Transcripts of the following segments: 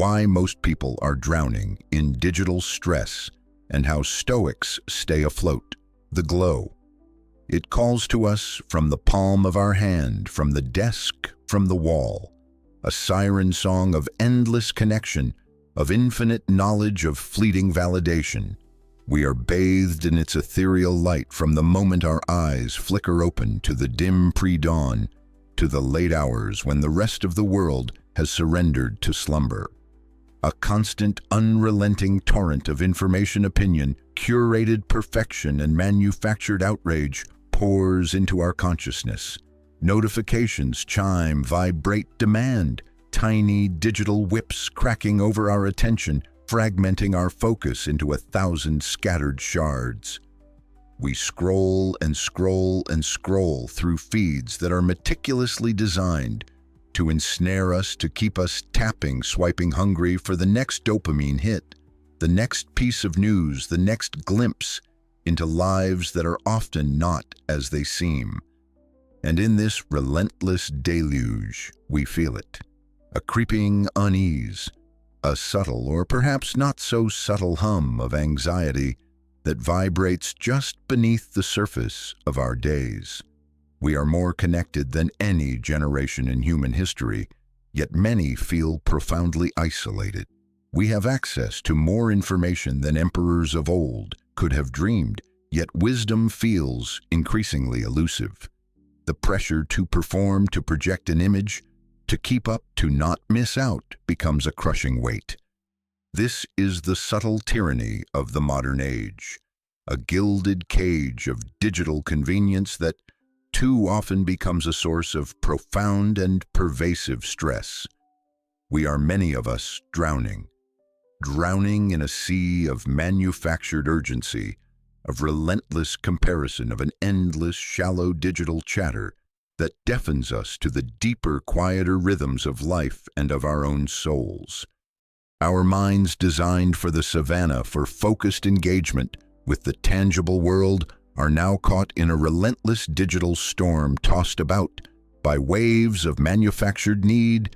why most people are drowning in digital stress and how Stoics stay afloat. The glow. It calls to us from the palm of our hand, from the desk, from the wall. A siren song of endless connection, of infinite knowledge, of fleeting validation. We are bathed in its ethereal light from the moment our eyes flicker open to the dim pre-dawn, to the late hours when the rest of the world has surrendered to slumber. A constant, unrelenting torrent of information, opinion, curated perfection, and manufactured outrage pours into our consciousness. Notifications chime, vibrate, demand, tiny digital whips cracking over our attention, fragmenting our focus into 1,000 scattered shards. We scroll and scroll and scroll through feeds that are meticulously designed to ensnare us, to keep us tapping, swiping, hungry for the next dopamine hit, the next piece of news, the next glimpse into lives that are often not as they seem. And in this relentless deluge, we feel it. A creeping unease, a subtle or perhaps not so subtle hum of anxiety that vibrates just beneath the surface of our days. We are more connected than any generation in human history, yet many feel profoundly isolated. We have access to more information than emperors of old could have dreamed, yet wisdom feels increasingly elusive. The pressure to perform, to project an image, to keep up, to not miss out becomes a crushing weight. This is the subtle tyranny of the modern age, a gilded cage of digital convenience that too often becomes a source of profound and pervasive stress. We are, many of us, drowning in a sea of manufactured urgency, of relentless comparison, of an endless, shallow digital chatter that deafens us to the deeper, quieter rhythms of life and of our own souls. Our minds, designed for the savannah, for focused engagement with the tangible world, are now caught in a relentless digital storm, tossed about by waves of manufactured need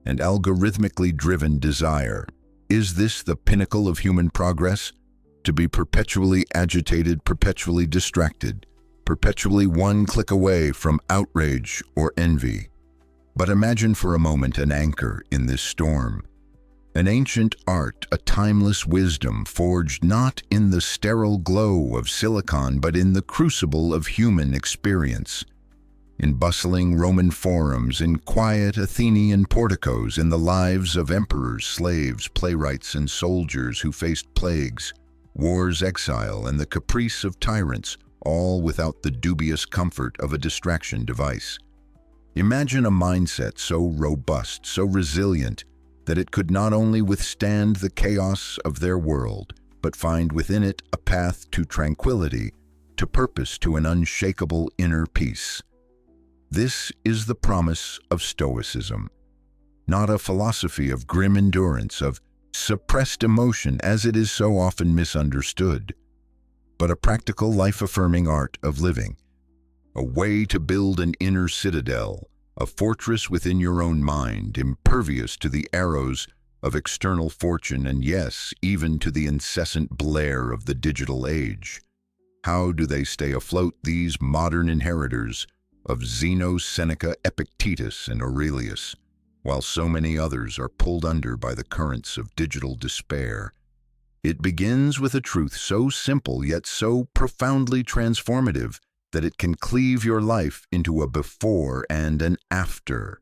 and algorithmically driven desire. Is this the pinnacle of human progress? To be perpetually agitated, perpetually distracted, perpetually one click away from outrage or envy. But imagine for a moment an anchor in this storm. An ancient art, a timeless wisdom forged not in the sterile glow of silicon, but in the crucible of human experience. In bustling Roman forums, in quiet Athenian porticos, in the lives of emperors, slaves, playwrights, and soldiers who faced plagues, wars, exile, and the caprice of tyrants, all without the dubious comfort of a distraction device. Imagine a mindset so robust, so resilient, that it could not only withstand the chaos of their world, but find within it a path to tranquility, to purpose, to an unshakable inner peace. This is the promise of Stoicism, not a philosophy of grim endurance, of suppressed emotion as it is so often misunderstood, but a practical, life-affirming art of living, a way to build an inner citadel, a fortress within your own mind, impervious to the arrows of external fortune and, yes, even to the incessant blare of the digital age. How do they stay afloat, these modern inheritors of Zeno, Seneca, Epictetus, and Aurelius, while so many others are pulled under by the currents of digital despair? It begins with a truth so simple yet so profoundly transformative that it can cleave your life into a before and an after.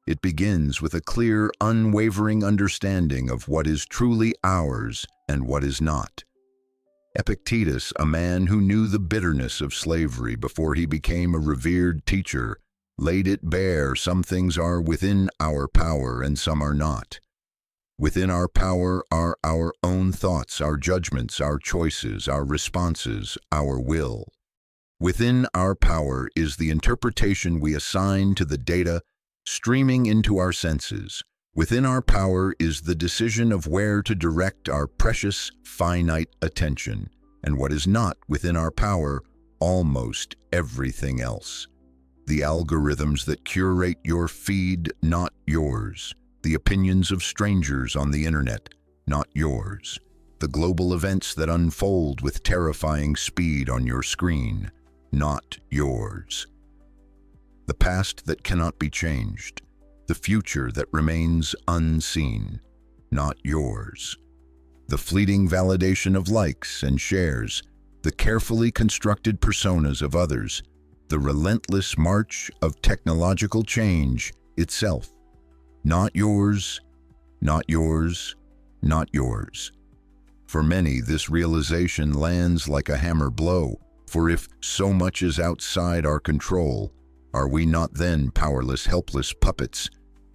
It begins with a clear, unwavering understanding of what is truly ours and what is not. Epictetus, a man who knew the bitterness of slavery before he became a revered teacher, laid it bare: some things are within our power and some are not. Within our power are our own thoughts, our judgments, our choices, our responses, our will. Within our power is the interpretation we assign to the data streaming into our senses. Within our power is the decision of where to direct our precious, finite attention. And what is not within our power? Almost everything else. The algorithms that curate your feed, not yours. the opinions of strangers on the internet, not yours. The global events that unfold with terrifying speed on your screen, not yours. The past that cannot be changed, the future that remains unseen, not yours. The fleeting validation of likes and shares, the carefully constructed personas of others, the relentless march of technological change itself, not yours, not yours, not yours. For many, this realization lands like a hammer blow, for if so much is outside our control, are we not then powerless, helpless puppets,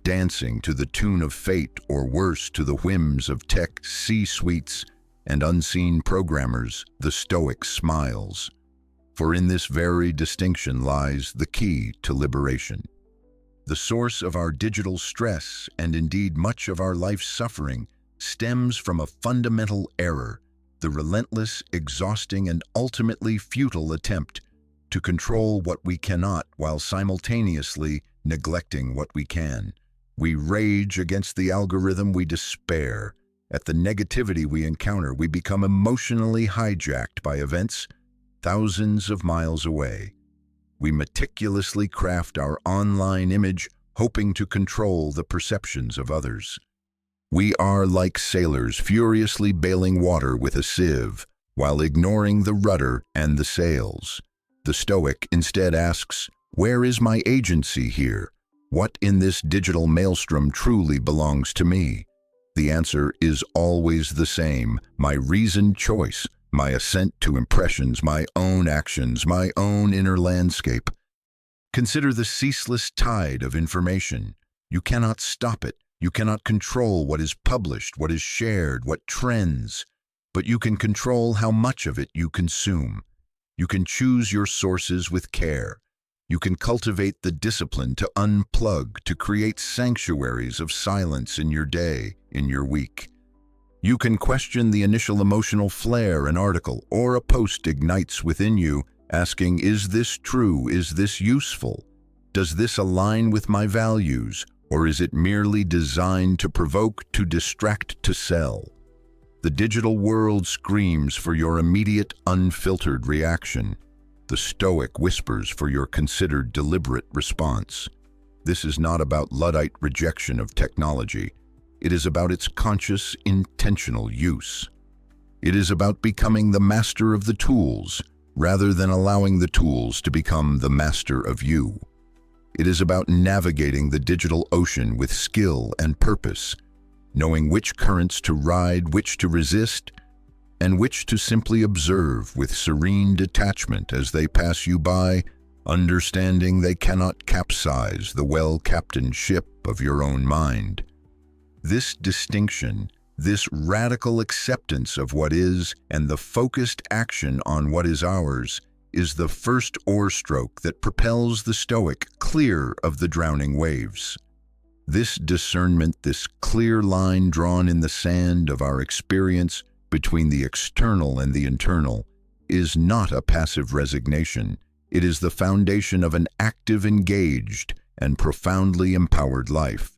dancing to the tune of fate, or worse, to the whims of tech C-suites and unseen programmers? The Stoic smiles. For in this very distinction lies the key to liberation. The source of our digital stress, and indeed much of our life's suffering, stems from a fundamental error, the relentless, exhausting, and ultimately futile attempt to control what we cannot while simultaneously neglecting what we can. We rage against the algorithm, we despair at the negativity we encounter, we become emotionally hijacked by events thousands of miles away. We meticulously craft our online image, hoping to control the perceptions of others. We are like sailors furiously bailing water with a sieve, while ignoring the rudder and the sails. The Stoic instead asks, where is my agency here? What in this digital maelstrom truly belongs to me? The answer is always the same: my reasoned choice, my assent to impressions, my own actions, my own inner landscape. Consider the ceaseless tide of information. You cannot stop it. You cannot control what is published, what is shared, what trends, but you can control how much of it you consume. You can choose your sources with care. You can cultivate the discipline to unplug, to create sanctuaries of silence in your day, in your week. You can question the initial emotional flare an article or a post ignites within you, asking, is this true? Is this useful? Does this align with my values? Or is it merely designed to provoke, to distract, to sell? The digital world screams for your immediate, unfiltered reaction. The Stoic whispers for your considered, deliberate response. This is not about Luddite rejection of technology. It is about its conscious, intentional use. It is about becoming the master of the tools, rather than allowing the tools to become the master of you. It is about navigating the digital ocean with skill and purpose, knowing which currents to ride, which to resist, and which to simply observe with serene detachment as they pass you by, understanding they cannot capsize the well-captained ship of your own mind. This distinction, this radical acceptance of what is, and the focused action on what is ours, is the first oarstroke that propels the Stoic clear of the drowning waves. This discernment, this clear line drawn in the sand of our experience between the external and the internal, is not a passive resignation. It is the foundation of an active, engaged, and profoundly empowered life.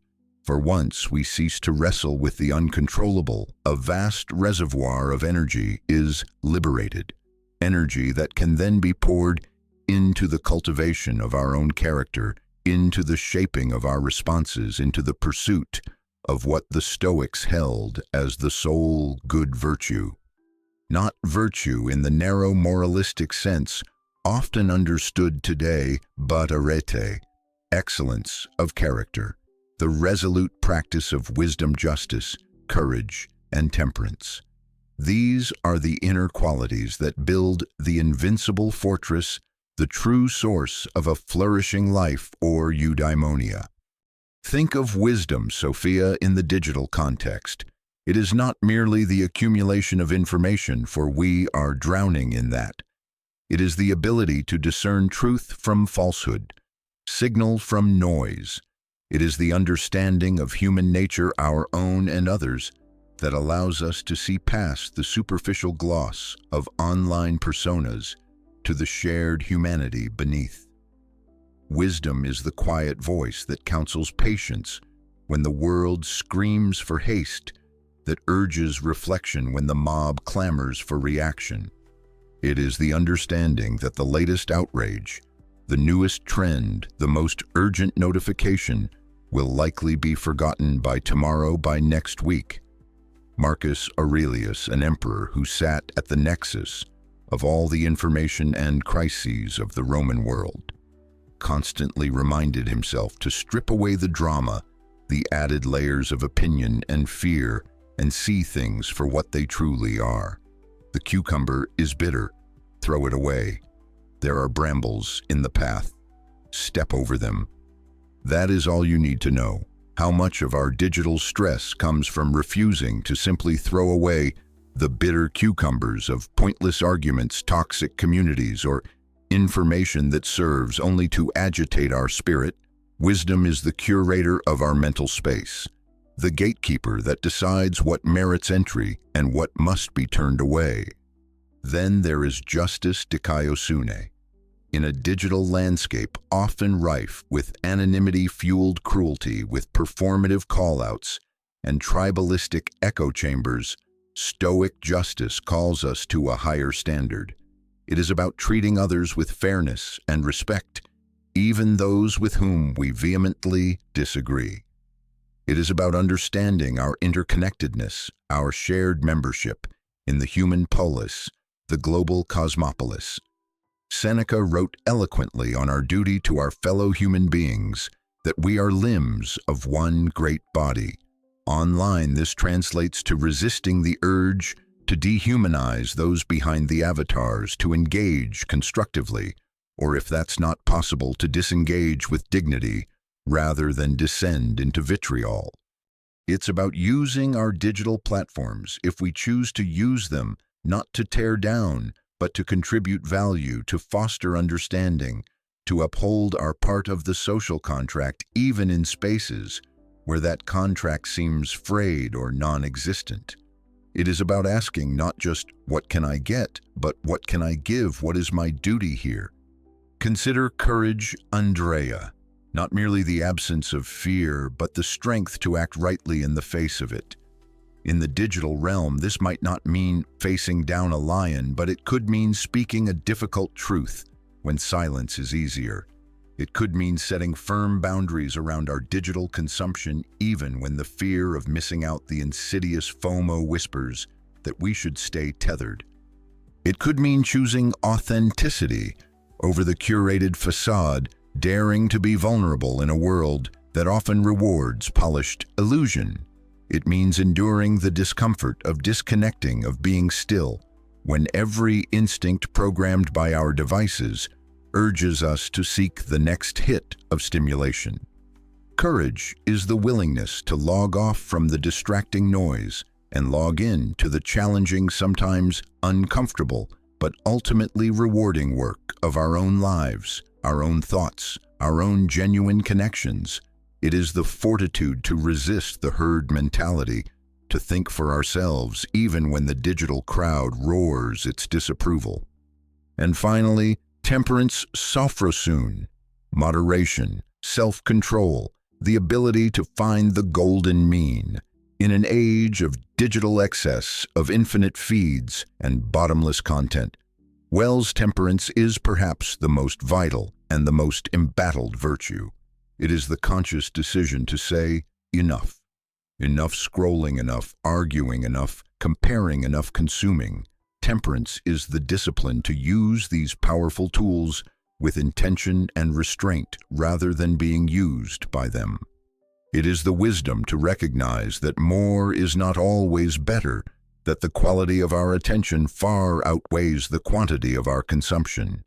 For once we cease to wrestle with the uncontrollable, a vast reservoir of energy is liberated. Energy that can then be poured into the cultivation of our own character, into the shaping of our responses, into the pursuit of what the Stoics held as the sole good virtue. Not virtue in the narrow moralistic sense, often understood today, but arete, excellence of character, the resolute practice of wisdom, justice, courage, and temperance. These are the inner qualities that build the invincible fortress, the true source of a flourishing life, or eudaimonia. Think of wisdom, Sophia, in the digital context. It is not merely the accumulation of information, for we are drowning in that. It is the ability to discern truth from falsehood, signal from noise. It is the understanding of human nature, our own and others, that allows us to see past the superficial gloss of online personas to the shared humanity beneath. Wisdom is the quiet voice that counsels patience, when the world screams for haste, that urges reflection when the mob clamors for reaction. It is the understanding that the latest outrage, the newest trend, the most urgent notification will likely be forgotten by tomorrow, by next week. Marcus Aurelius, an emperor who sat at the nexus of all the information and crises of the Roman world, constantly reminded himself to strip away the drama, the added layers of opinion and fear, and see things for what they truly are. The cucumber is bitter. Throw it away. There are brambles in the path. Step over them. That is all you need to know. How much of our digital stress comes from refusing to simply throw away the bitter cucumbers of pointless arguments, toxic communities, or information that serves only to agitate our spirit. Wisdom is the curator of our mental space, the gatekeeper that decides what merits entry and what must be turned away. Then there is justice dikaiosune. In a digital landscape often rife with anonymity-fueled cruelty, with performative callouts and tribalistic echo chambers, Stoic justice calls us to a higher standard. It is about treating others with fairness and respect, even those with whom we vehemently disagree. It is about understanding our interconnectedness, our shared membership in the human polis, the global cosmopolis. Seneca wrote eloquently on our duty to our fellow human beings, that we are limbs of one great body. Online, this translates to resisting the urge to dehumanize those behind the avatars, to engage constructively, or if that's not possible, to disengage with dignity rather than descend into vitriol. It's about using our digital platforms, if we choose to use them, not to tear down, but to contribute value, to foster understanding, to uphold our part of the social contract, even in spaces where that contract seems frayed or non-existent. It is about asking not just, what can I get, but what can I give? What is my duty here? Consider courage, Andrea, not merely the absence of fear, but the strength to act rightly in the face of it. In the digital realm, this might not mean facing down a lion, but it could mean speaking a difficult truth when silence is easier. It could mean setting firm boundaries around our digital consumption, even when the fear of missing out, the insidious FOMO whispers that we should stay tethered. It could mean choosing authenticity over the curated facade, daring to be vulnerable in a world that often rewards polished illusion. It means enduring the discomfort of disconnecting, of being still, when every instinct programmed by our devices urges us to seek the next hit of stimulation. Courage is the willingness to log off from the distracting noise and log in to the challenging, sometimes uncomfortable, but ultimately rewarding work of our own lives, our own thoughts, our own genuine connections. It is the fortitude to resist the herd mentality, to think for ourselves even when the digital crowd roars its disapproval. And finally, temperance sophrosune, moderation, self-control, the ability to find the golden mean. In an age of digital excess, of infinite feeds and bottomless content, Wells' temperance is perhaps the most vital and the most embattled virtue. It is the conscious decision to say, enough. Enough scrolling, enough arguing, enough comparing, enough consuming. Temperance is the discipline to use these powerful tools with intention and restraint rather than being used by them. It is the wisdom to recognize that more is not always better, that the quality of our attention far outweighs the quantity of our consumption.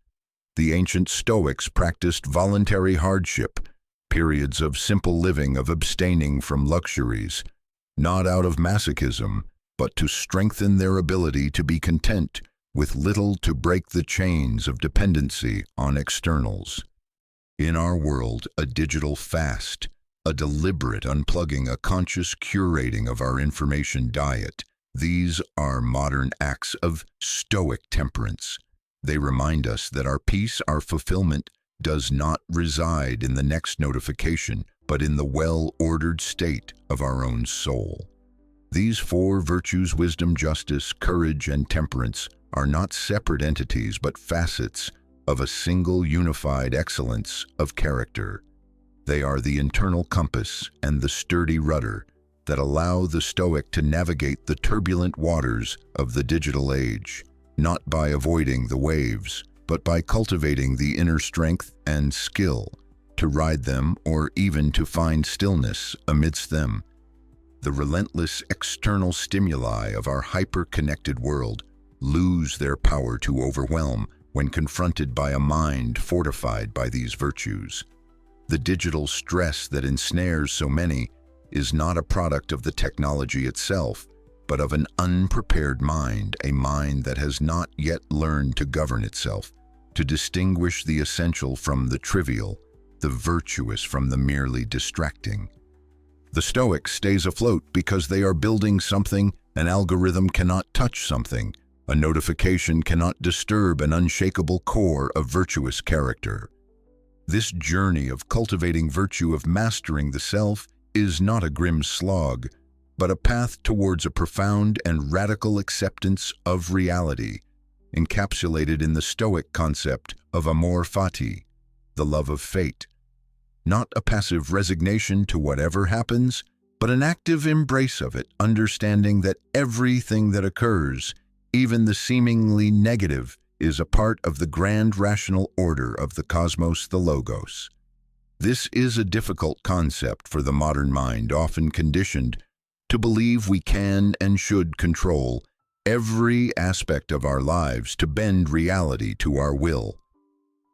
The ancient Stoics practiced voluntary hardship, periods of simple living, of abstaining from luxuries, not out of masochism, but to strengthen their ability to be content with little, to break the chains of dependency on externals. In our world, a digital fast, a deliberate unplugging, a conscious curating of our information diet, these are modern acts of Stoic temperance. They remind us that our peace, our fulfillment, does not reside in the next notification, but in the well-ordered state of our own soul. These four virtues, wisdom, justice, courage, and temperance, are not separate entities but facets of a single unified excellence of character. They are the internal compass and the sturdy rudder that allow the Stoic to navigate the turbulent waters of the digital age, not by avoiding the waves, but by cultivating the inner strength and skill to ride them or even to find stillness amidst them. The relentless external stimuli of our hyper-connected world lose their power to overwhelm when confronted by a mind fortified by these virtues. The digital stress that ensnares so many is not a product of the technology itself, but of an unprepared mind, a mind that has not yet learned to govern itself, to distinguish the essential from the trivial, the virtuous from the merely distracting. The Stoic stays afloat because they are building something an algorithm cannot touch, something a notification cannot disturb, an unshakable core of virtuous character. This journey of cultivating virtue, of mastering the self, is not a grim slog, but a path towards a profound and radical acceptance of reality, encapsulated in the Stoic concept of amor fati, the love of fate. Not a passive resignation to whatever happens, but an active embrace of it, understanding that everything that occurs, even the seemingly negative, is a part of the grand rational order of the cosmos, the logos. This is a difficult concept for the modern mind, often conditioned to believe we can and should control every aspect of our lives, to bend reality to our will.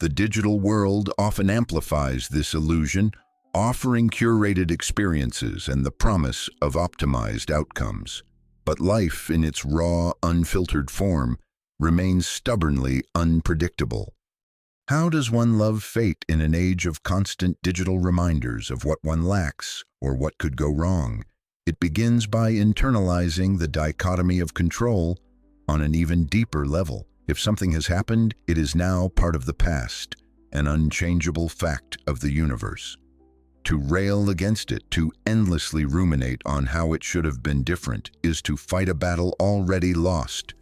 The digital world often amplifies this illusion, offering curated experiences and the promise of optimized outcomes. But life, in its raw, unfiltered form, remains stubbornly unpredictable. How does one love fate in an age of constant digital reminders of what one lacks or what could go wrong? It begins by internalizing the dichotomy of control on an even deeper level. If something has happened, it is now part of the past, an unchangeable fact of the universe. To rail against it, to endlessly ruminate on how it should have been different, is to fight a battle already lost,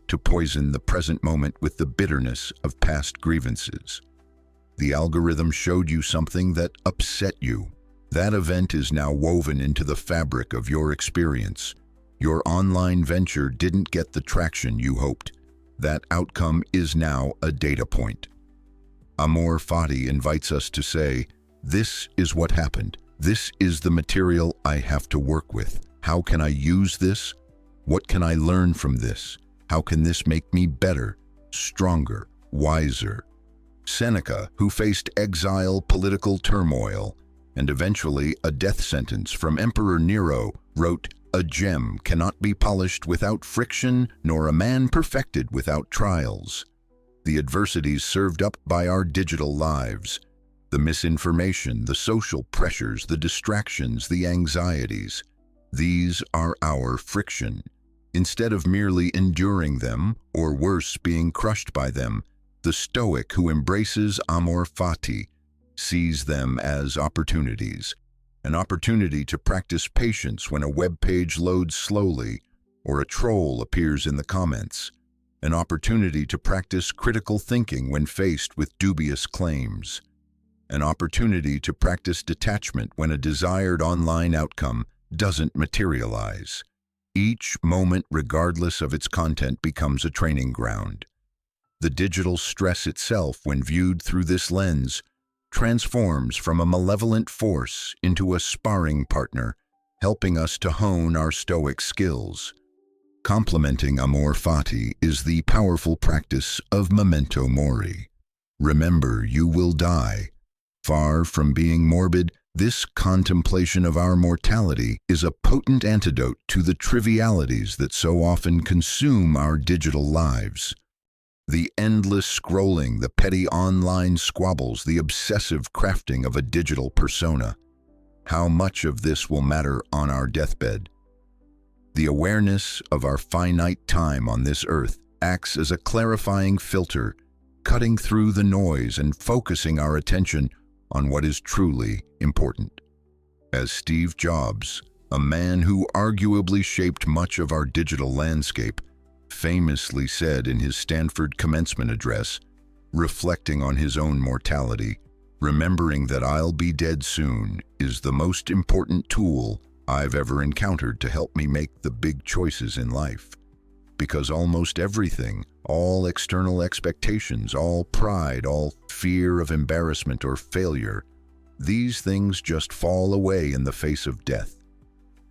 to poison the present moment with the bitterness of past grievances. The algorithm showed you something that upset you. That event is now woven into the fabric of your experience. Your online venture didn't get the traction you hoped. That outcome is now a data point. Amor fati invites us to say, this is what happened. This is the material I have to work with. How can I use this? What can I learn from this? How can this make me better, stronger, wiser? Seneca, who faced exile, political turmoil, and eventually a death sentence from Emperor Nero, wrote, "A gem cannot be polished without friction, nor a man perfected without trials." The adversities served up by our digital lives, the misinformation, the social pressures, the distractions, the anxieties, these are our friction. Instead of merely enduring them, or worse, being crushed by them, the Stoic, who embraces amor fati, sees them as opportunities. An opportunity to practice patience when a web page loads slowly or a troll appears in the comments. An opportunity to practice critical thinking when faced with dubious claims. An opportunity to practice detachment when a desired online outcome doesn't materialize. Each moment, regardless of its content, becomes a training ground. The digital stress itself, when viewed through this lens, transforms from a malevolent force into a sparring partner, helping us to hone our Stoic skills. Complementing amor fati is the powerful practice of memento mori. Remember, you will die. Far from being morbid, this contemplation of our mortality is a potent antidote to the trivialities that so often consume our digital lives. The endless scrolling, the petty online squabbles, the obsessive crafting of a digital persona. How much of this will matter on our deathbed? The awareness of our finite time on this earth acts as a clarifying filter, cutting through the noise and focusing our attention on what is truly important. as Steve Jobs, a man who arguably shaped much of our digital landscape, famously said in his Stanford commencement address, reflecting on his own mortality, "Remembering that I'll be dead soon is the most important tool I've ever encountered to help me make the big choices in life. Because almost everything, all external expectations, all pride, all fear of embarrassment or failure, these things just fall away in the face of death,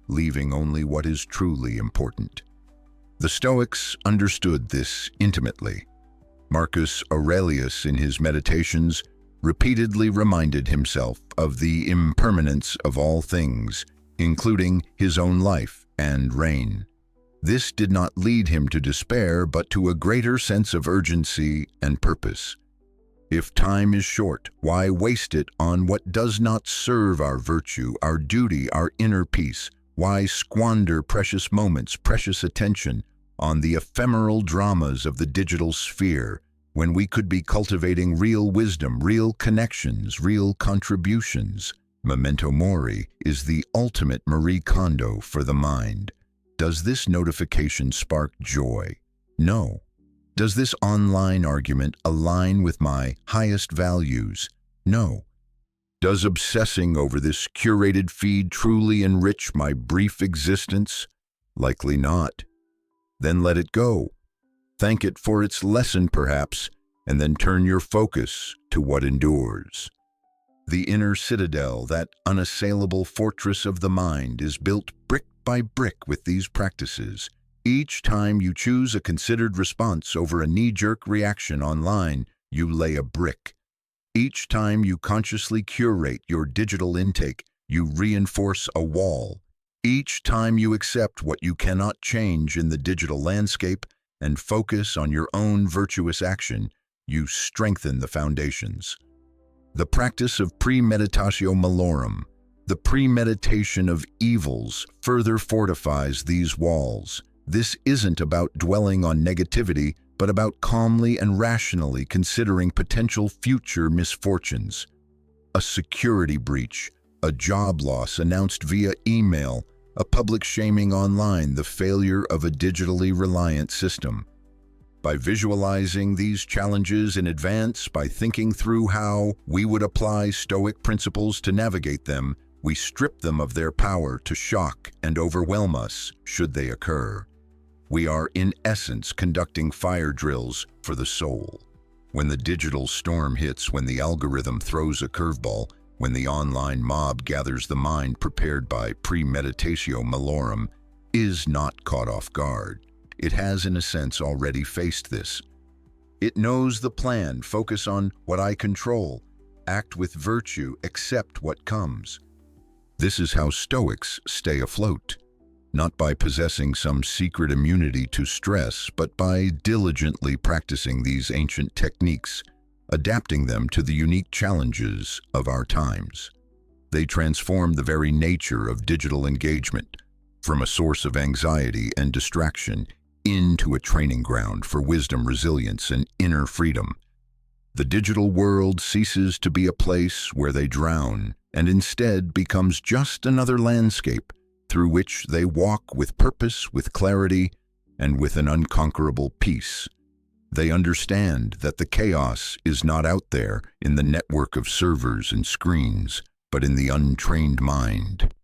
leaving only what is truly important." The Stoics understood this intimately. Marcus Aurelius, in his Meditations, repeatedly reminded himself of the impermanence of all things, including his own life and reign. This did not lead him to despair, but to a greater sense of urgency and purpose. If time is short, why waste it on what does not serve our virtue, our duty, our inner peace? Why squander precious moments, precious attention on the ephemeral dramas of the digital sphere, when we could be cultivating real wisdom, real connections, real contributions? Memento mori is the ultimate Marie Kondo for the mind. Does this notification spark joy? No. Does this online argument align with my highest values? No. Does obsessing over this curated feed truly enrich my brief existence? Likely not. Then let it go. Thank it for its lesson, perhaps, and then turn your focus to what endures. The inner citadel, that unassailable fortress of the mind, is built brick by brick with these practices. Each time you choose a considered response over a knee-jerk reaction online, you lay a brick. Each time you consciously curate your digital intake, you reinforce a wall. Each time you accept what you cannot change in the digital landscape and focus on your own virtuous action, you strengthen the foundations. The practice of premeditatio malorum, the premeditation of evils, further fortifies these walls. This isn't about dwelling on negativity, but about calmly and rationally considering potential future misfortunes. A security breach, a job loss announced via email, a public shaming online, the failure of a digitally reliant system. By visualizing these challenges in advance, by thinking through how we would apply Stoic principles to navigate them, we strip them of their power to shock and overwhelm us should they occur. We are, in essence, conducting fire drills for the soul. When the digital storm hits, when the algorithm throws a curveball, when the online mob gathers, the mind, prepared by premeditatio malorum, is not caught off guard. It has, in a sense, already faced this. It knows the plan: focus on what I control, act with virtue, accept what comes. This is how Stoics stay afloat, not by possessing some secret immunity to stress, but by diligently practicing these ancient techniques, adapting them to the unique challenges of our times. They transform the very nature of digital engagement, from a source of anxiety and distraction into a training ground for wisdom, resilience, and inner freedom. The digital world ceases to be a place where they drown, and instead becomes just another landscape through which they walk with purpose, with clarity, and with an unconquerable peace. They understand that the chaos is not out there in the network of servers and screens, but in the untrained mind.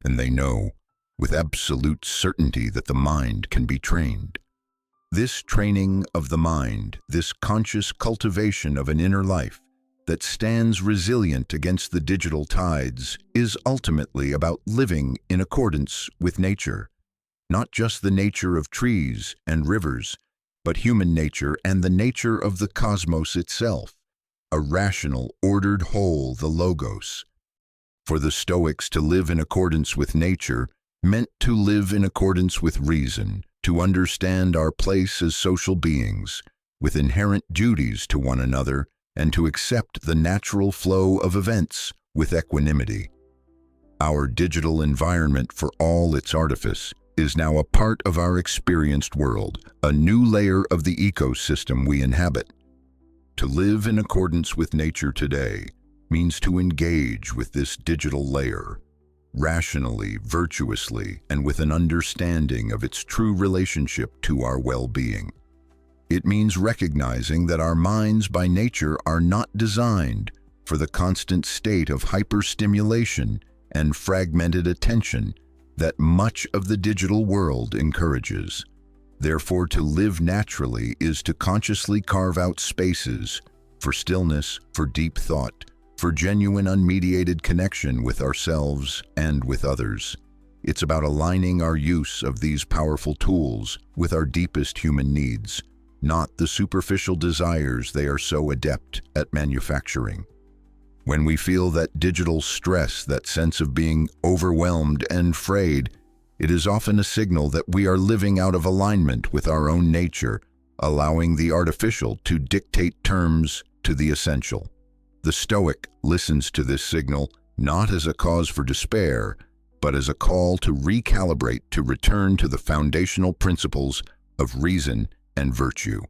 And they know with absolute certainty that the mind can be trained. This training of the mind, this conscious cultivation of an inner life that stands resilient against the digital tides, is ultimately about living in accordance with nature. Not just the nature of trees and rivers, but human nature and the nature of the cosmos itself, a rational, ordered whole, the logos. For the Stoics, to live in accordance with nature meant to live in accordance with reason, to understand our place as social beings, with inherent duties to one another, and to accept the natural flow of events with equanimity. Our digital environment, for all its artifice, is now a part of our experienced world, a new layer of the ecosystem we inhabit. To live in accordance with nature today means to engage with this digital layer, rationally, virtuously, and with an understanding of its true relationship to our well-being. It means recognizing that our minds by nature are not designed for the constant state of hyperstimulation and fragmented attention that much of the digital world encourages. Therefore, to live naturally is to consciously carve out spaces for stillness, for deep thought, for genuine unmediated connection with ourselves and with others. It's about aligning our use of these powerful tools with our deepest human needs, not the superficial desires they are so adept at manufacturing. When we feel that digital stress, that sense of being overwhelmed and frayed, it is often a signal that we are living out of alignment with our own nature, allowing the artificial to dictate terms to the essential. The Stoic listens to this signal not as a cause for despair, but as a call to recalibrate, to return to the foundational principles of reason and virtue.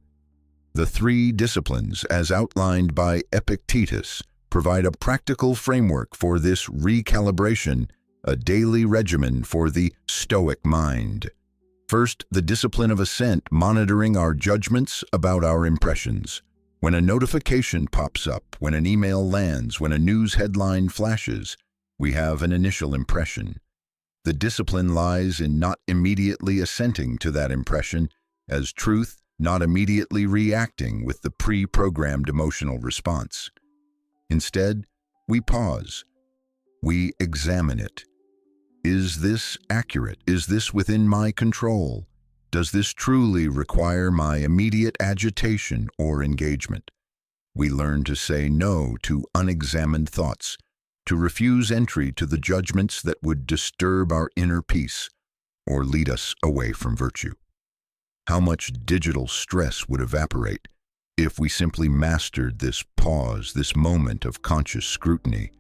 The three disciplines, as outlined by Epictetus, provide a practical framework for this recalibration, a daily regimen for the Stoic mind. First, the discipline of assent, monitoring our judgments about our impressions. When a notification pops up, when an email lands, when a news headline flashes, we have an initial impression. The discipline lies in not immediately assenting to that impression as truth, not immediately reacting with the pre-programmed emotional response. Instead, we pause. We examine it. Is this accurate? Is this within my control? Does this truly require my immediate agitation or engagement? We learn to say no to unexamined thoughts, to refuse entry to the judgments that would disturb our inner peace or lead us away from virtue. How much digital stress would evaporate if we simply mastered this pause, this moment of conscious scrutiny,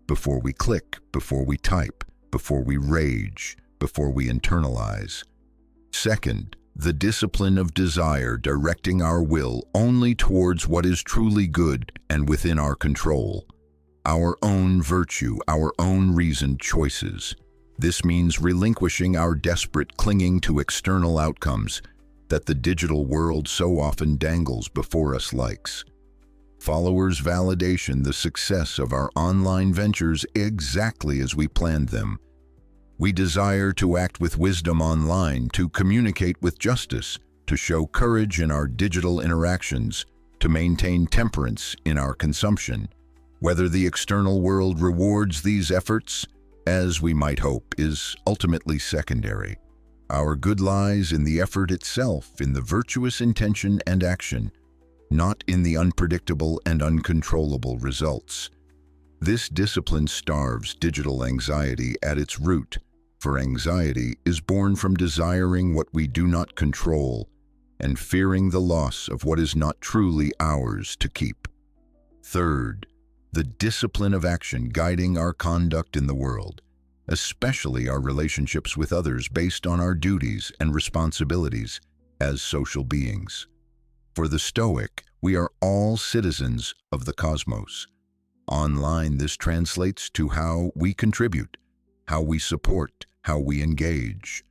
before we click, before we type, before we rage, before we internalize. Second, the discipline of desire, directing our will only towards what is truly good and within our control, our own virtue, our own reasoned choices. This means relinquishing our desperate clinging to external outcomes that the digital world so often dangles before us likes. Followers' validation the success of our online ventures exactly as we planned them. We desire to act with wisdom online, to communicate with justice, to show courage in our digital interactions, to maintain temperance in our consumption. Whether the external world rewards these efforts, as we might hope, is ultimately secondary. Our good lies in the effort itself, in the virtuous intention and action, not in the unpredictable and uncontrollable results. This discipline starves digital anxiety at its root, for anxiety is born from desiring what we do not control and fearing the loss of what is not truly ours to keep. Third, the discipline of action guiding our conduct in the world, especially our relationships with others based on our duties and responsibilities as social beings. For the Stoic, we are all citizens of the cosmos. Online, this translates to how we contribute, how we support, how we engage.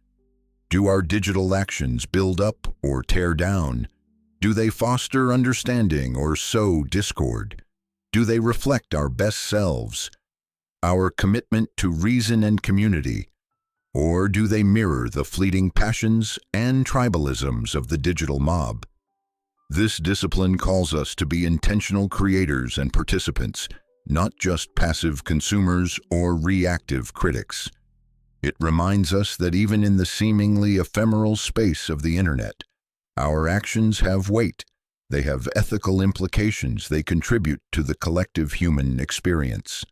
Do our digital actions build up or tear down? Do they foster understanding or sow discord? Do they reflect our best selves, our commitment to reason and community? Or do they mirror the fleeting passions and tribalisms of the digital mob? This discipline calls us to be intentional creators and participants, not just passive consumers or reactive critics. It reminds us that even in the seemingly ephemeral space of the internet, our actions have weight. They have ethical implications. They contribute to the collective human experience.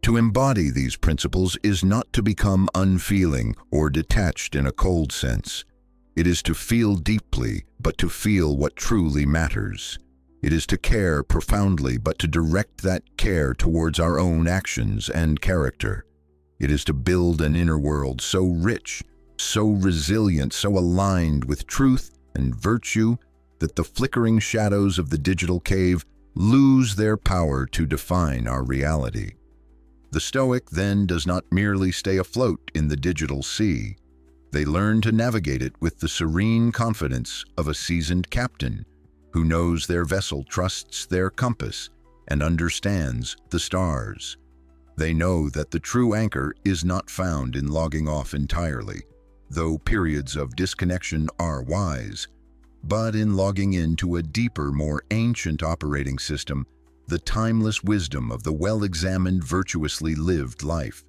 To embody these principles is not to become unfeeling or detached in a cold sense. It is to feel deeply, but to feel what truly matters. It is to care profoundly, but to direct that care towards our own actions and character. It is to build an inner world so rich, so resilient, so aligned with truth and virtue that the flickering shadows of the digital cave lose their power to define our reality. The Stoic then does not merely stay afloat in the digital sea. They learn to navigate it with the serene confidence of a seasoned captain who knows their vessel trusts their compass and understands the stars. They know that the true anchor is not found in logging off entirely, though periods of disconnection are wise, but in logging into a deeper, more ancient operating system, the timeless wisdom of the well-examined, virtuously lived life.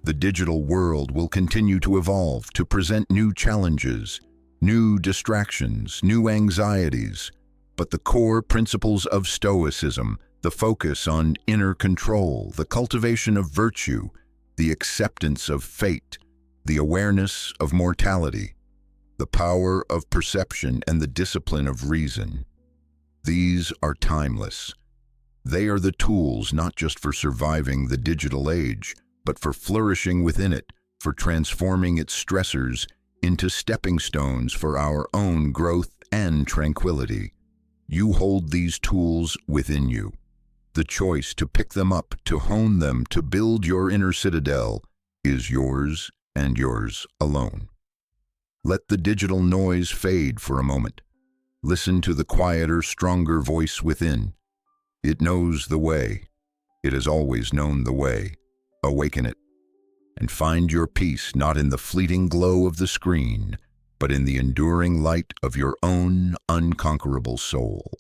The digital world will continue to evolve, to present new challenges, new distractions, new anxieties, but the core principles of Stoicism, the focus on inner control, the cultivation of virtue, the acceptance of fate, the awareness of mortality, the power of perception, and the discipline of reason. These are timeless. They are the tools not just for surviving the digital age, but for flourishing within it, for transforming its stressors into stepping stones for our own growth and tranquility. You hold these tools within you. The choice to pick them up, to hone them, to build your inner citadel is yours and yours alone. Let the digital noise fade for a moment. Listen to the quieter, stronger voice within. It knows the way. It has always known the way. Awaken it, and find your peace not in the fleeting glow of the screen, but in the enduring light of your own unconquerable soul.